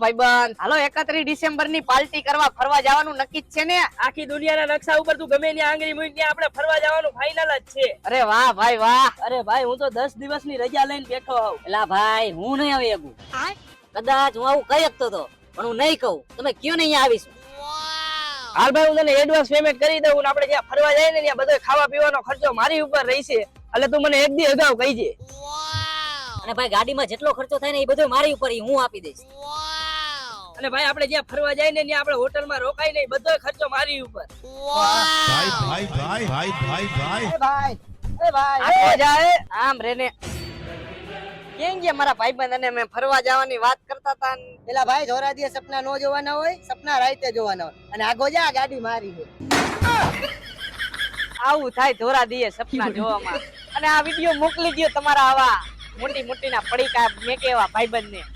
ભાઈબંધ હાલો 31 ડિસેમ્બર ની પાર્ટી કરવા ફરવા જવાનું નક્કી જ છે ને? આખી દુનિયાના નકશા ઉપર તું ગમે ત્યાં આંગળી મૂકી ત્યાં આપણે ફરવા જવાનું ફાઇનલ જ છે. અરે વાહ ભાઈ વાહ. અરે ભાઈ હું તો 10 દિવસની રજા લઈને બેઠો હોઉં. એલા ભાઈ હું નહીં આવી શકું. કદાચ હું આવું કહી શકતો હતો પણ હું નહીં કહું. તમે કયો ને અહીંયા આવીશું. હાલ ભાઈ હું તને એડવાન્સ પેમેન્ટ કરી દઉં ને આપણે જ્યાં ફરવા જાય ને ત્યાં બધો ખાવા પીવાનો ખર્ચો મારી ઉપર રહેશે. એટલે તું મને એક દી અગાઉ કહીજે. અને ભાઈ ગાડીમાં જેટલો ખર્ચો થાય ને એ બધો મારી ઉપર હું આપી દઈશ. અને ભાઈ આપણે જ્યાં ફરવા જાય ને ત્યાં આપણે હોટલમાં રોકાઈ નહીં બધો ખર્ચો મારી ઉપર. ભાઈ ભાઈ ભાઈ ભાઈ ભાઈ ભાઈ ભાઈ આખો જાય આમ રેને કેમ ગયા મારા ભાઈબંધ અને મેં ફરવા જવાની વાત કરતા હતા. પેલા ભાઈ ધોરા દિયે સપના નો જોવાના હોય, સપના રાતે જોવાના હોય. અને આગો જા ગાડી મારી છે. આવું થાય ધોરા દીએ સપના જોવામાં. અને આ વિડિયો મોકલી દયો તમારા આવા મોટી મોટી ના પડીકા મેકે એવા ભાઈબંધ ને.